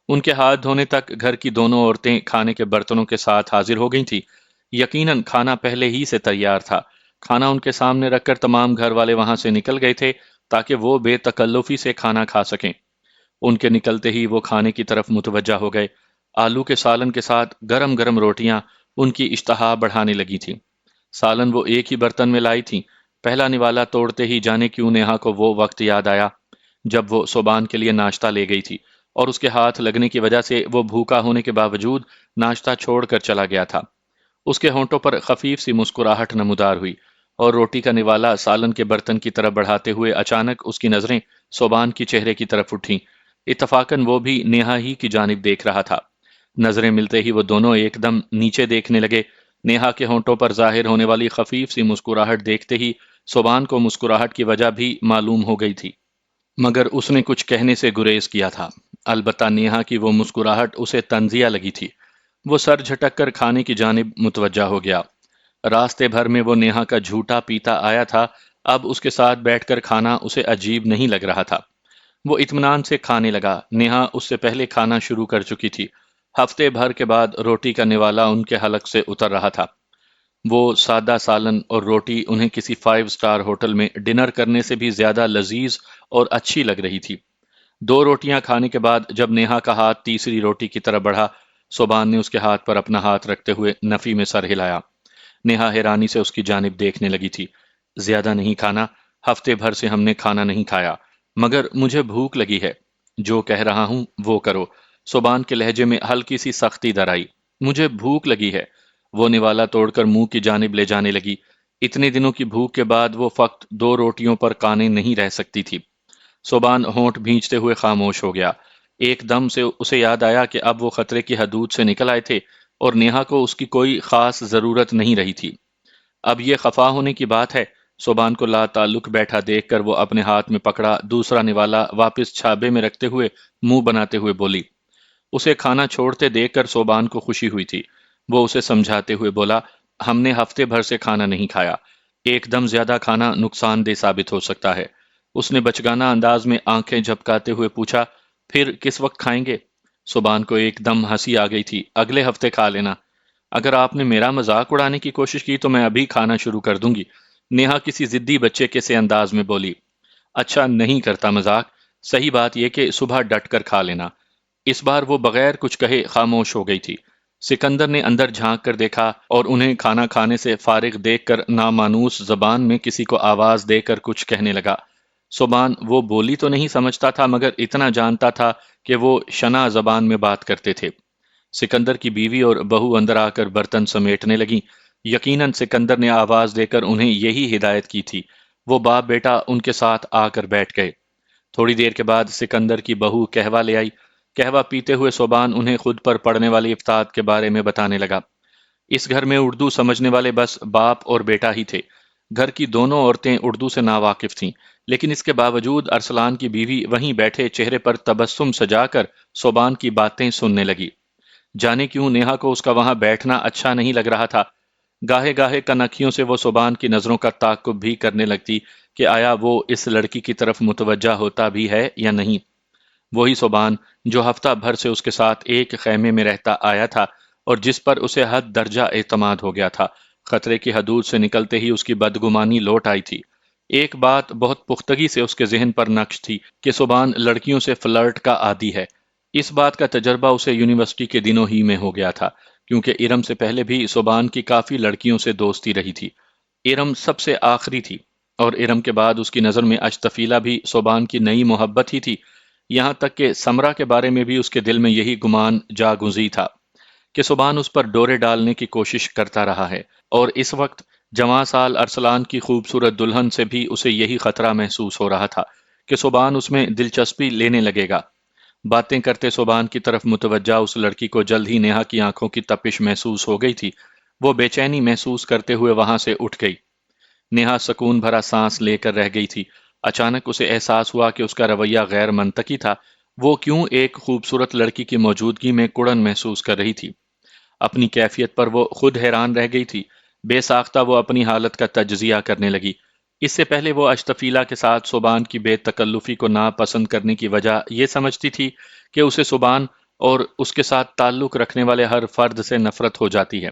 ان کے ہاتھ دھونے تک گھر کی دونوں عورتیں کھانے کے برتنوں کے ساتھ حاضر ہو گئی تھیں۔ یقیناً کھانا پہلے ہی سے تیار تھا۔ کھانا ان کے سامنے رکھ کر تمام گھر والے وہاں سے نکل گئے تھے تاکہ وہ بے تکلفی سے کھانا کھا سکیں۔ ان کے نکلتے ہی وہ کھانے کی طرف متوجہ ہو گئے۔ آلو کے سالن کے ساتھ گرم گرم روٹیاں ان کی اشتہا بڑھانے لگی تھیں۔ سالن وہ ایک ہی برتن میں لائی تھیں۔ پہلا نوالا توڑتے ہی جانے کیوں نیہا کو وہ وقت یاد آیا جب وہ صوبان کے لیے ناشتہ لے گئی تھی، اور اس کے ہاتھ لگنے کی وجہ سے وہ بھوکا ہونے کے باوجود ناشتہ چھوڑ کر چلا گیا تھا۔ اس کے ہونٹوں پر خفیف سی مسکراہٹ نمودار ہوئی، اور روٹی کا نوالا سالن کے برتن کی طرف بڑھاتے ہوئے اچانک اس کی نظریں صوبان کی چہرے کی طرف اٹھیں۔ اتفاقاً وہ بھی نیہا ہی کی جانب دیکھ رہا تھا۔ نظریں ملتے ہی وہ دونوں ایک دم نیچے دیکھنے لگے۔ نیہا کے ہونٹوں پر ظاہر ہونے والی خفیف سی مسکراہٹ دیکھتے ہی صوبان کو مسکراہٹ کی وجہ بھی معلوم ہو گئی تھی، مگر اس نے کچھ کہنے سے گریز کیا تھا۔ البتہ نیہا کی وہ مسکراہٹ اسے طنزیہ لگی تھی۔ وہ سر جھٹک کر کھانے کی جانب متوجہ ہو گیا۔ راستے بھر میں وہ نیہا کا جھوٹا پیتا آیا تھا، اب اس کے ساتھ بیٹھ کر کھانا اسے عجیب نہیں لگ رہا تھا۔ وہ اطمینان سے کھانے لگا۔ نیہا اس سے پہلے کھانا شروع کر چکی تھی۔ ہفتے بھر کے بعد روٹی کا نوالا ان کے حلق سے اتر رہا تھا۔ وہ سادہ سالن اور روٹی انہیں کسی 5 اسٹار ہوٹل میں ڈنر کرنے سے بھی زیادہ لذیذ اور اچھی لگ رہی تھی۔ 2 روٹیاں کھانے کے بعد جب نیہا کا ہاتھ تیسری روٹی کی طرف بڑھا، صوبان نے اس کے ہاتھ پر اپنا ہاتھ رکھتے ہوئے نفی میں سر ہلایا۔ نیہا حیرانی سے اس کی جانب دیکھنے لگی تھی۔ زیادہ نہیں کھانا؟ ہفتے بھر سے ہم نے کھانا نہیں کھایا، مگر مجھے بھوک لگی ہے۔ جو کہہ رہا ہوں وہ کرو۔ صوبان کے لہجے میں ہلکی سی سختی در آئی۔ مجھے بھوک لگی ہے۔ وہ نوالا توڑ کر منہ کی جانب لے جانے لگی۔ اتنے دنوں کی بھوک کے بعد وہ فقط 2 روٹیوں پر قانع نہیں رہ سکتی تھی۔ صوبان ہونٹ بھینچتے ہوئے خاموش ہو گیا۔ ایک دم سے اسے یاد آیا کہ اب وہ خطرے کی حدود سے نکل آئے تھے، اور نیہا کو اس کی کوئی خاص ضرورت نہیں رہی تھی۔ اب یہ خفا ہونے کی بات ہے؟ صوبان کو لا تعلق بیٹھا دیکھ کر وہ اپنے ہاتھ میں پکڑا دوسرا نوالا واپس چھابے میں رکھتے ہوئے منہ بناتے ہوئے بولی۔ اسے کھانا چھوڑتے دیکھ کر صوبان کو خوشی ہوئی تھی۔ وہ اسے سمجھاتے ہوئے بولا، ہم نے ہفتے بھر سے کھانا نہیں کھایا۔ ایک دم زیادہ کھانا نقصان دہ ثابت ہو سکتا ہے۔ اس نے بچگانہ انداز میں آنکھیں جھپکاتے ہوئے پوچھا، پھر کس وقت کھائیں گے؟ سبحان کو ایک دم ہنسی آ گئی تھی۔ اگلے ہفتے کھا لینا۔ اگر آپ نے میرا مذاق اڑانے کی کوشش کی تو میں ابھی کھانا شروع کر دوں گی، نیہا کسی ضدی بچے کے سے انداز میں بولی۔ اچھا نہیں کرتا مذاق، صحیح بات یہ کہ صبح ڈٹ کر کھا لینا۔ اس بار وہ بغیر کچھ کہے خاموش ہو گئی تھی۔ سکندر نے اندر جھانک کر دیکھا اور انہیں کھانا کھانے سے فارغ دیکھ کر نامانوس زبان میں کسی کو آواز دے کر کچھ کہنے لگا۔ سبحان وہ بولی تو نہیں سمجھتا تھا مگر اتنا جانتا تھا کہ وہ شنا زبان میں بات کرتے تھے۔ سکندر کی بیوی اور بہو اندر آ کر برتن سمیٹنے لگیں۔ یقیناً سکندر نے آواز دے کر انہیں یہی ہدایت کی تھی۔ وہ باپ بیٹا ان کے ساتھ آ کر بیٹھ گئے۔ تھوڑی دیر کے بعد سکندر کی بہو قہوہ لے آئی۔ قہوہ پیتے ہوئے سبحان انہیں خود پر پڑنے والی افتاد کے بارے میں بتانے لگا۔ اس گھر میں اردو سمجھنے والے بس باپ اور بیٹا ہی تھے۔ گھر کی دونوں عورتیں اردو سے ناواقف تھیں، لیکن اس کے باوجود ارسلان کی بیوی وہیں بیٹھے چہرے پر تبسم سجا کر سبحان کی باتیں سننے لگی۔ جانے کیوں نیہا کو اس کا وہاں بیٹھنا اچھا نہیں لگ رہا تھا۔ گاہے گاہے کنکھیوں سے وہ سبحان کی نظروں کا تعاقب بھی کرنے لگتی کہ آیا وہ اس لڑکی کی طرف متوجہ ہوتا بھی ہے یا نہیں۔ وہی سبحان جو ہفتہ بھر سے اس کے ساتھ ایک خیمے میں رہتا آیا تھا اور جس پر اسے حد درجہ اعتماد ہو گیا تھا، خطرے کی حدود سے نکلتے ہی اس کی بدگمانی لوٹ آئی تھی۔ ایک بات بہت پختگی سے اس کے ذہن پر نقش تھی کہ سبحان لڑکیوں سے فلرٹ کا عادی ہے۔ اس بات کا تجربہ اسے یونیورسٹی کے دنوں ہی میں ہو گیا تھا، کیونکہ ارم سے پہلے بھی سبحان کی کافی لڑکیوں سے دوستی رہی تھی۔ ارم سب سے آخری تھی، اور ارم کے بعد اس کی نظر میں اشتفیلہ بھی سبحان کی نئی محبت ہی تھی۔ یہاں تک کہ سمرا کے بارے میں بھی اس کے دل میں یہی گمان جاگزی تھا کہ سبحان اس پر ڈورے ڈالنے کی کوشش کرتا رہا ہے، اور اس وقت جواں سال ارسلان کی خوبصورت دلہن سے بھی اسے یہی خطرہ محسوس ہو رہا تھا کہ سبحان اس میں دلچسپی لینے لگے گا۔ باتیں کرتے سبحان کی طرف متوجہ اس لڑکی کو جلد ہی نیہا کی آنکھوں کی تپش محسوس ہو گئی تھی۔ وہ بے چینی محسوس کرتے ہوئے وہاں سے اٹھ گئی۔ نیہا سکون بھرا سانس لے کر رہ گئی تھی۔ اچانک اسے احساس ہوا کہ اس کا رویہ غیر منطقی تھا۔ وہ کیوں ایک خوبصورت لڑکی کی موجودگی میں کڑن محسوس کر رہی تھی؟ اپنی کیفیت پر وہ خود حیران رہ گئی تھی۔ بے ساختہ وہ اپنی حالت کا تجزیہ کرنے لگی۔ اس سے پہلے وہ اشتفیلہ کے ساتھ سبحان کی بے تکلفی کو ناپسند کرنے کی وجہ یہ سمجھتی تھی کہ اسے سبحان اور اس کے ساتھ تعلق رکھنے والے ہر فرد سے نفرت ہو جاتی ہے،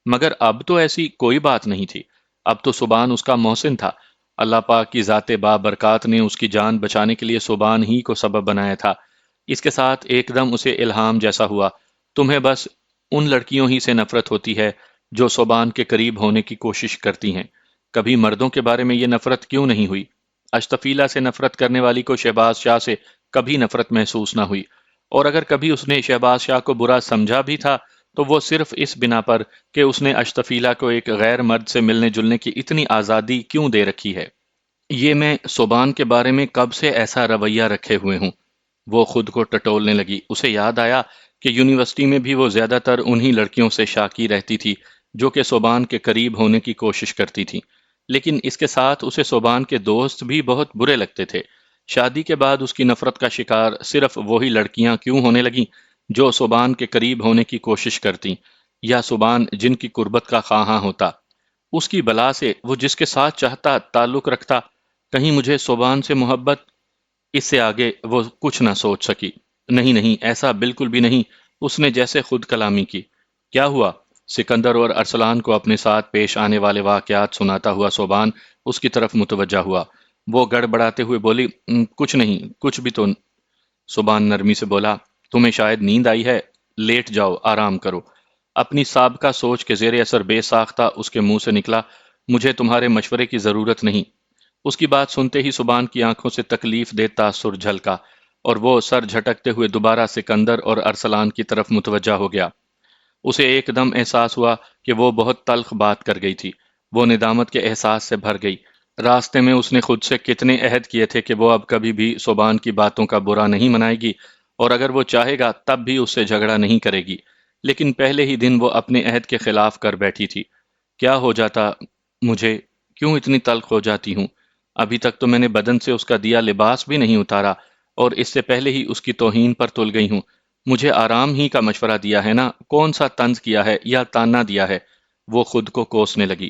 مگر اب تو ایسی کوئی بات نہیں تھی۔ اب تو سبحان اس کا محسن تھا۔ اللہ پاک کی ذات بابرکات نے اس کی جان بچانے کے لیے سبحان ہی کو سبب بنایا تھا۔ اس کے ساتھ ایک دم اسے الہام جیسا ہوا، تمہیں بس ان لڑکیوں ہی سے نفرت ہوتی ہے جو سبحان کے قریب ہونے کی کوشش کرتی ہیں، کبھی مردوں کے بارے میں یہ نفرت کیوں نہیں ہوئی؟ اشتفیلہ سے نفرت کرنے والی کو شہباز شاہ سے کبھی نفرت محسوس نہ ہوئی، اور اگر کبھی اس نے شہباز شاہ کو برا سمجھا بھی تھا تو وہ صرف اس بنا پر کہ اس نے اشتفیلہ کو ایک غیر مرد سے ملنے جلنے کی اتنی آزادی کیوں دے رکھی ہے۔ یہ میں سبحان کے بارے میں کب سے ایسا رویہ رکھے ہوئے ہوں؟ وہ خود کو ٹٹولنے لگی۔ اسے یاد آیا کہ یونیورسٹی میں بھی وہ زیادہ تر انہی لڑکیوں سے شاکی رہتی تھی جو کہ سبحان کے قریب ہونے کی کوشش کرتی تھی، لیکن اس کے ساتھ اسے سبحان کے دوست بھی بہت برے لگتے تھے۔ شادی کے بعد اس کی نفرت کا شکار صرف وہی لڑکیاں کیوں ہونے لگیں جو سبحان کے قریب ہونے کی کوشش کرتی، یا سبحان جن کی قربت کا خواہاں ہوتا؟ اس کی بلا سے وہ جس کے ساتھ چاہتا تعلق رکھتا، کہیں مجھے سبحان سے محبت؟ اس سے آگے وہ کچھ نہ سوچ سکی۔ نہیں نہیں، ایسا بالکل بھی نہیں۔ اس نے جیسے خود کلامی کی۔ کیا ہوا؟ سکندر اور ارسلان کو اپنے ساتھ پیش آنے والے واقعات سناتا ہوا سبحان اس کی طرف متوجہ ہوا۔ وہ گڑبڑاتے ہوئے بولی، کچھ نہیں، کچھ بھی تو۔ سبحان نرمی سے بولا، تمہیں شاید نیند آئی ہے، لیٹ جاؤ، آرام کرو۔ اپنی سابقہ سوچ کے زیر اثر بے ساختہ اس کے منہ سے نکلا، مجھے تمہارے مشورے کی ضرورت نہیں۔ اس کی بات سنتے ہی سبحان کی آنکھوں سے تکلیف دہ تاثر جھلکا، اور وہ سر جھٹکتے ہوئے دوبارہ سکندر اور ارسلان کی طرف متوجہ ہو گیا۔ اسے ایک دم احساس ہوا کہ وہ بہت تلخ بات کر گئی تھی۔ وہ ندامت کے احساس سے بھر گئی۔ راستے میں اس نے خود سے کتنے عہد کیے تھے کہ وہ اب کبھی بھی سبحان کی باتوں کا برا نہیں منائے گی، اور اگر وہ چاہے گا تب بھی اس سے جھگڑا نہیں کرے گی، لیکن پہلے ہی دن وہ اپنے عہد کے خلاف کر بیٹھی تھی۔ کیا ہو جاتا مجھے؟ کیوں اتنی تلخ ہو جاتی ہوں؟ ابھی تک تو میں نے بدن سے اس کا دیا لباس بھی نہیں اتارا، اور اس سے پہلے ہی اس کی توہین پر تل گئی ہوں۔ مجھے آرام ہی کا مشورہ دیا ہے نا، کون سا طنز کیا ہے یا تانا دیا ہے؟ وہ خود کو کوسنے لگی۔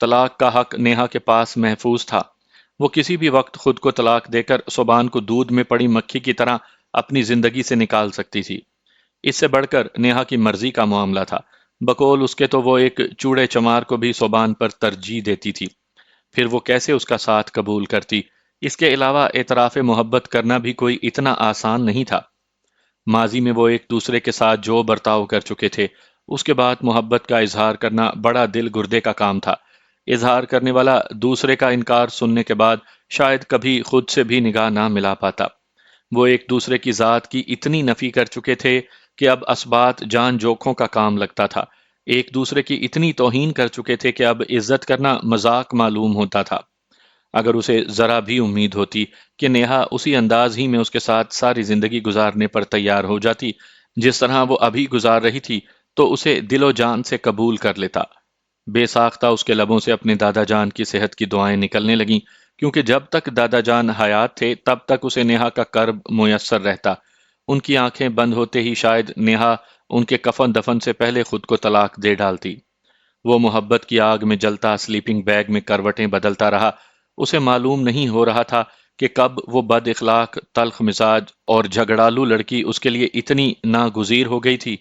طلاق کا حق نیہا کے پاس محفوظ تھا۔ وہ کسی بھی وقت خود کو طلاق دے کر صوبان کو دودھ میں پڑی مکھی کی طرح اپنی زندگی سے نکال سکتی تھی۔ اس سے بڑھ کر نیہا کی مرضی کا معاملہ تھا۔ بقول اس کے تو وہ ایک چوڑے چمار کو بھی صوبان پر ترجیح دیتی تھی۔ پھر وہ کیسے اس کا ساتھ قبول کرتی؟ اس کے علاوہ اعتراف محبت کرنا بھی کوئی اتنا آسان نہیں تھا۔ ماضی میں وہ ایک دوسرے کے ساتھ جو برتاؤ کر چکے تھے، اس کے بعد محبت کا اظہار کرنا بڑا دل گردے کا کام تھا۔ اظہار کرنے والا دوسرے کا انکار سننے کے بعد شاید کبھی خود سے بھی نگاہ نہ ملا پاتا۔ وہ ایک دوسرے کی ذات کی اتنی نفی کر چکے تھے کہ اب اثبات جان جوکھوں کا کام لگتا تھا۔ ایک دوسرے کی اتنی توہین کر چکے تھے کہ اب عزت کرنا مذاق معلوم ہوتا تھا۔ اگر اسے ذرا بھی امید ہوتی کہ نیہا اسی انداز ہی میں اس کے ساتھ ساری زندگی گزارنے پر تیار ہو جاتی جس طرح وہ ابھی گزار رہی تھی، تو اسے دل و جان سے قبول کر لیتا۔ بے ساختہ اس کے لبوں سے اپنے دادا جان کی صحت کی دعائیں نکلنے لگیں، کیونکہ جب تک دادا جان حیات تھے تب تک اسے نیہا کا کرب میسر رہتا۔ ان کی آنکھیں بند ہوتے ہی شاید نیہا ان کے کفن دفن سے پہلے خود کو طلاق دے ڈالتی۔ وہ محبت کی آگ میں جلتا سلیپنگ بیگ میں کروٹیں بدلتا رہا۔ اسے معلوم نہیں ہو رہا تھا کہ کب وہ بد اخلاق، تلخ مزاج اور جھگڑالو لڑکی اس کے لیے اتنی ناگزیر ہو گئی تھی۔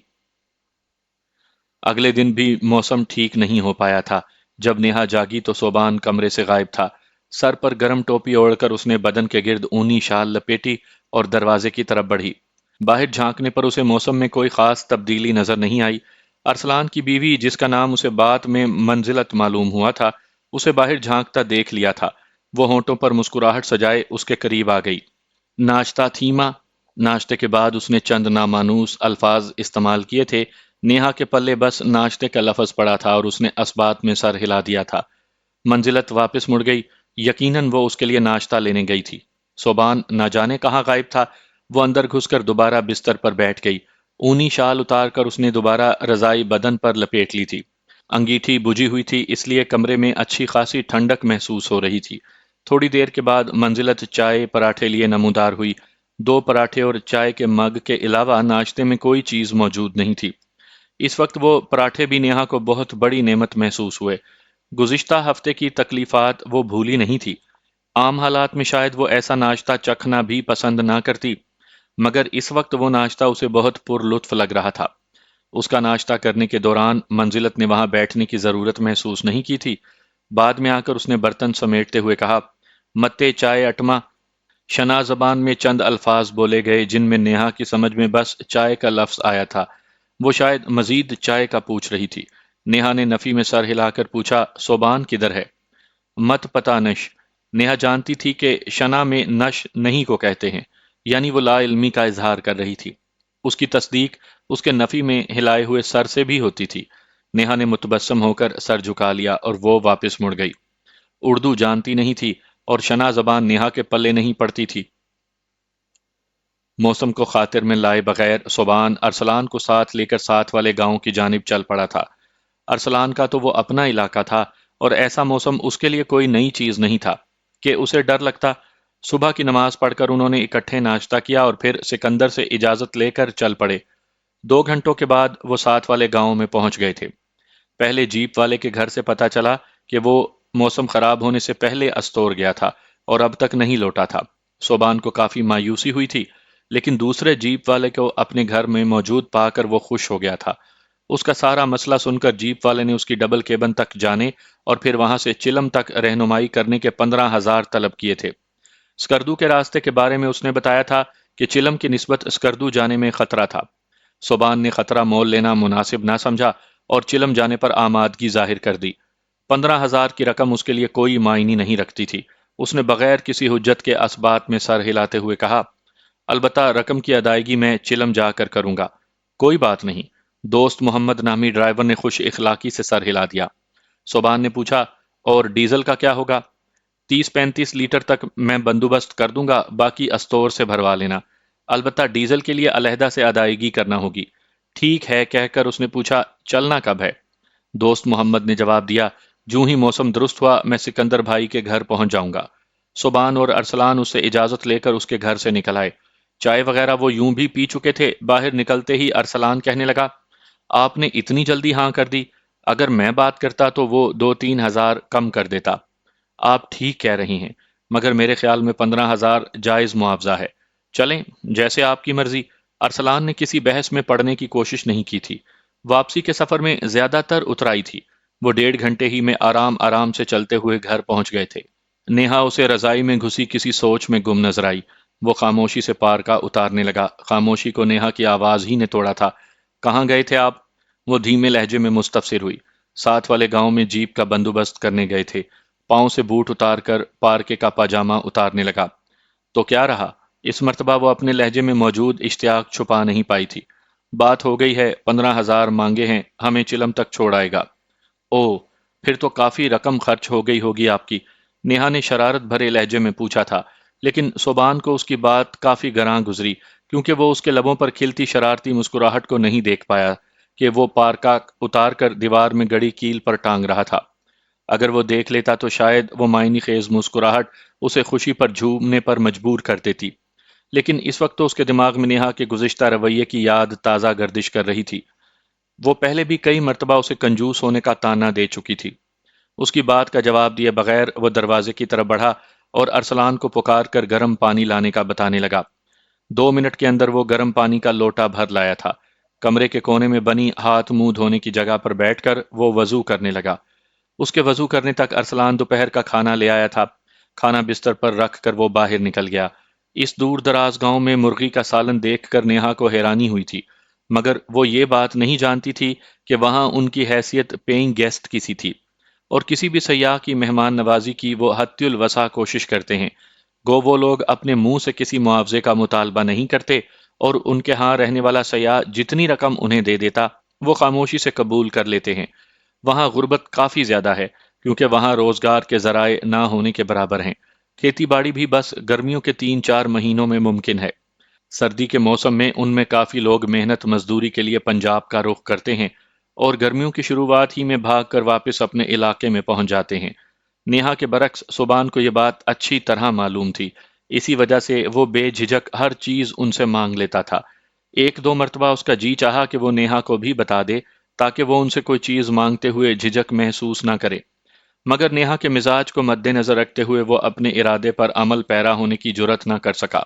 اگلے دن بھی موسم ٹھیک نہیں ہو پایا تھا۔ جب نیہا جاگی تو صوبان کمرے سے غائب تھا۔ سر پر گرم ٹوپی اوڑھ کر اس نے بدن کے گرد اونی شال لپیٹی اور دروازے کی طرف بڑھی۔ باہر جھانکنے پر اسے موسم میں کوئی خاص تبدیلی نظر نہیں آئی۔ ارسلان کی بیوی، جس کا نام اسے بعد میں منزلت معلوم ہوا تھا، اسے باہر جھانکتا دیکھ لیا تھا۔ وہ ہونٹوں پر مسکراہٹ سجائے اس کے قریب آ گئی۔ ناشتہ تھیما؟ ناشتے کے بعد اس نے چند نامانوس الفاظ استعمال کیے تھے۔ نیہا کے پلے بس ناشتے کا لفظ پڑا تھا اور اس نے اسبات میں سر ہلا دیا تھا۔ منزلت واپس مڑ گئی۔ یقیناً وہ اس کے لیے ناشتہ لینے گئی تھی۔ صوبان نہ جانے کہاں غائب تھا۔ وہ اندر گھس کر دوبارہ بستر پر بیٹھ گئی۔ اونی شال اتار کر اس نے دوبارہ رضائی بدن پر لپیٹ لی تھی۔ انگیٹھی بجھی ہوئی تھی، اس لیے کمرے میں اچھی خاصی ٹھنڈک محسوس ہو رہی تھی۔ تھوڑی دیر کے بعد منزلت چائے پراٹھے لیے نمودار ہوئی۔ 2 پراٹھے اور چائے کے مگ کے علاوہ ناشتے میں کوئی چیز موجود نہیں تھی۔ اس وقت وہ پراٹھے بھی نیہا کو بہت بڑی نعمت محسوس ہوئے۔ گزشتہ ہفتے کی تکلیفات وہ بھولی نہیں تھی۔ عام حالات میں شاید وہ ایسا ناشتہ چکھنا بھی پسند نہ کرتی، مگر اس وقت وہ ناشتہ اسے بہت پر لطف لگ رہا تھا۔ اس کا ناشتہ کرنے کے دوران منزلت نے وہاں بیٹھنے کی ضرورت محسوس نہیں کی تھی۔ بعد میں آ کر اس نے برتن سمیٹتے ہوئے کہا، متے چائے اٹما۔ شنا زبان میں چند الفاظ بولے گئے جن میں نیہا کی سمجھ میں بس چائے کا لفظ آیا تھا۔ وہ شاید مزید چائے کا پوچھ رہی تھی۔ نیہا نے نفی میں سر ہلا کر پوچھا، صوبان کدھر ہے؟ مت پتا نش۔ نیہا جانتی تھی کہ شنا میں نش نہیں کو کہتے ہیں، یعنی وہ لا علمی کا اظہار کر رہی تھی۔ اس کی تصدیق اس کے نفی میں ہلائے ہوئے سر سے بھی ہوتی تھی۔ نیہا نے متبسم ہو کر سر جھکا لیا اور وہ واپس مڑ گئی۔ اردو جانتی نہیں تھی اور شنا زبان نیہا کے پلے نہیں پڑتی تھی۔ موسم کو خاطر میں لائے بغیر صوبان ارسلان کو ساتھ لے کر ساتھ والے گاؤں کی جانب چل پڑا تھا۔ ارسلان کا تو وہ اپنا علاقہ تھا اور ایسا موسم اس کے لیے کوئی نئی چیز نہیں تھا کہ اسے ڈر لگتا۔ صبح کی نماز پڑھ کر انہوں نے اکٹھے ناشتہ کیا اور پھر سکندر سے اجازت لے کر چل پڑے۔ 2 گھنٹوں کے بعد وہ ساتھ والے گاؤں میں پہنچ گئے تھے۔ پہلے جیپ والے کے گھر سے پتا چلا کہ وہ موسم خراب ہونے سے پہلے استور گیا تھا اور اب تک نہیں لوٹا تھا۔ صوبان کو کافی مایوسی ہوئی تھی، لیکن دوسرے جیپ والے کو اپنے گھر میں موجود پا کر وہ خوش ہو گیا تھا۔ اس کا سارا مسئلہ سن کر جیپ والے نے اس کی ڈبل کیبن تک جانے اور پھر وہاں سے چلم تک رہنمائی کرنے کے 15,000 طلب کیے تھے۔ اسکردو کے راستے کے بارے میں اس نے بتایا تھا کہ چلم کی نسبت اسکردو جانے میں خطرہ تھا۔ صوبان نے خطرہ مول لینا مناسب نہ سمجھا اور چلم جانے پر آمادگی ظاہر کر دی۔ 15,000 کی رقم اس کے لیے کوئی معنی نہیں رکھتی تھی۔ اس نے بغیر کسی حجت کے اسبات میں سر ہلاتے ہوئے کہا، البتہ رقم کی ادائیگی میں چلم جا کر کروں گا۔ کوئی بات نہیں۔ دوست محمد نامی ڈرائیور نے خوش اخلاقی سے سر ہلا دیا۔ صوبان نے پوچھا، اور ڈیزل کا کیا ہوگا؟ 30-35 لیٹر تک میں بندوبست کر دوں گا، باقی استور سے بھروا لینا۔ البتہ ڈیزل کے لیے علیحدہ سے ادائیگی کرنا ہوگی۔ ٹھیک ہے کہہ کر اس نے پوچھا، چلنا کب ہے؟ دوست محمد نے جواب دیا، جوں ہی موسم درست ہوا میں سکندر بھائی کے گھر پہنچ جاؤں گا۔ صوبان اور ارسلان اس سے اجازت لے کر اس کے گھر سے نکل آئے۔ چائے وغیرہ وہ یوں بھی پی چکے تھے۔ باہر نکلتے ہی ارسلان کہنے لگا، آپ نے اتنی جلدی ہاں کر دی؟ اگر میں بات کرتا تو وہ 2-3 ہزار کم کر دیتا۔ آپ ٹھیک کہہ رہی ہیں، مگر میرے خیال میں 15 ہزار جائز معاوضہ ہے۔ چلیں، جیسے آپ کی مرضی۔ ارسلان نے کسی بحث میں پڑنے کی کوشش نہیں کی تھی۔ واپسی کے سفر میں زیادہ تر اترائی تھی۔ وہ 1.5 گھنٹے ہی میں آرام آرام سے چلتے ہوئے گھر پہنچ گئے تھے۔ نیہا اسے رضائی میں گھسی کسی سوچ میں گم نظر آئی۔ وہ خاموشی سے پار کا اتارنے لگا۔ خاموشی کو نیہا کی آواز ہی نے توڑا تھا۔ کہاں گئے تھے آپ؟ وہ دھیمے لہجے میں مستفسر ہوئی۔ ساتھ والے گاؤں میں جیپ کا بندوبست کرنے گئے تھے۔ پاؤں سے بوٹ اتار کر پارکے کا پاجامہ اتارنے لگا۔ تو کیا رہا؟ اس مرتبہ وہ اپنے لہجے میں موجود اشتیاق چھپا نہیں پائی تھی۔ بات ہو گئی ہے، 15 ہزار مانگے ہیں، ہمیں چلم تک چھوڑ آئے گا۔ او، پھر تو کافی رقم خرچ ہو گئی ہوگی آپ کی، نیہا نے شرارت بھرے لہجے میں پوچھا تھا، لیکن صوبان کو اس کی بات کافی گراں گزری، کیونکہ وہ اس کے لبوں پر کھلتی شرارتی مسکراہٹ کو نہیں دیکھ پایا کہ وہ پارکا اتار کر دیوار میں گڑی کیل پر ٹانگ رہا تھا۔ اگر وہ دیکھ لیتا تو شاید وہ معنی خیز مسکراہٹ اسے خوشی پر جھومنے پر مجبور کر دیتی، لیکن اس وقت تو اس کے دماغ میں نیہا کے گزشتہ رویے کی یاد تازہ گردش کر رہی تھی۔ وہ پہلے بھی کئی مرتبہ اسے کنجوس ہونے کا طعنہ دے چکی تھی۔ اس کی بات کا جواب دیے بغیر وہ دروازے کی طرف بڑھا اور ارسلان کو پکار کر گرم پانی لانے کا بتانے لگا۔ 2 منٹ کے اندر وہ گرم پانی کا لوٹا بھر لایا تھا۔ کمرے کے کونے میں بنی ہاتھ منہ دھونے کی جگہ پر بیٹھ کر وہ وضو کرنے لگا۔ اس کے وضو کرنے تک ارسلان دوپہر کا کھانا لے آیا تھا۔ کھانا بستر پر رکھ کر وہ باہر نکل گیا۔ اس دور دراز گاؤں میں مرغی کا سالن دیکھ کر نیہا کو حیرانی ہوئی تھی، مگر وہ یہ بات نہیں جانتی تھی کہ وہاں ان کی حیثیت پیئنگ گیسٹ کی سی تھی، اور کسی بھی سیاح کی مہمان نوازی کی وہ حد الوسع کوشش کرتے ہیں۔ گو وہ لوگ اپنے منہ سے کسی معاوضے کا مطالبہ نہیں کرتے، اور ان کے ہاں رہنے والا سیاح جتنی رقم انہیں دے دیتا وہ خاموشی سے قبول کر لیتے ہیں۔ وہاں غربت کافی زیادہ ہے، کیونکہ وہاں روزگار کے ذرائع نہ ہونے کے برابر ہیں۔ کھیتی باڑی بھی بس گرمیوں کے 3-4 مہینوں میں ممکن ہے۔ سردی کے موسم میں ان میں کافی لوگ محنت مزدوری کے لیے پنجاب کا رخ کرتے ہیں، اور گرمیوں کی شروعات ہی میں بھاگ کر واپس اپنے علاقے میں پہنچ جاتے ہیں۔ نیہا کے برعکس صبان کو یہ بات اچھی طرح معلوم تھی، اسی وجہ سے وہ بے جھجک ہر چیز ان سے مانگ لیتا تھا۔ 1-2 مرتبہ اس کا جی چاہا کہ وہ نیہا کو بھی بتا دے، تاکہ وہ ان سے کوئی چیز مانگتے ہوئے جھجک محسوس نہ کرے، مگر نیہا کے مزاج کو مد نظر رکھتے ہوئے وہ اپنے ارادے پر عمل پیرا ہونے کی جرت نہ کر سکا۔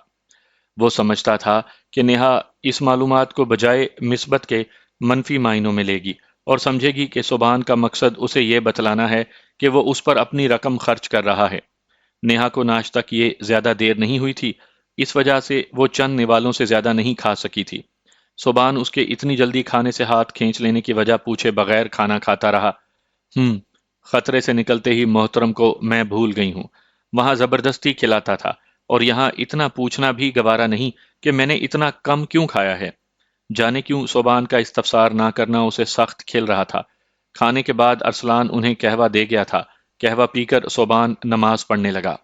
وہ سمجھتا تھا کہ نیہا اس معلومات کو بجائے مثبت کے منفی معنوں میں لے گی، اور سمجھے گی کہ صبحان کا مقصد اسے یہ بتلانا ہے کہ وہ اس پر اپنی رقم خرچ کر رہا ہے۔ نیہا کو ناشتہ کیے زیادہ دیر نہیں ہوئی تھی، اس وجہ سے وہ چند نوالوں سے زیادہ نہیں کھا سکی تھی۔ صبحان اس کے اتنی جلدی کھانے سے ہاتھ کھینچ لینے کی وجہ پوچھے بغیر کھانا کھاتا رہا۔ خطرے سے نکلتے ہی محترم کو میں بھول گئی ہوں، وہاں زبردستی کھلاتا تھا، اور یہاں اتنا پوچھنا بھی گوارا نہیں کہ میں نے اتنا کم کیوں کھایا ہے۔ جانے کیوں صوبان کا استفسار نہ کرنا اسے سخت کھل رہا تھا۔ کھانے کے بعد ارسلان انہیں قہوہ دے گیا تھا۔ قہوہ پی کر صوبان نماز پڑھنے لگا۔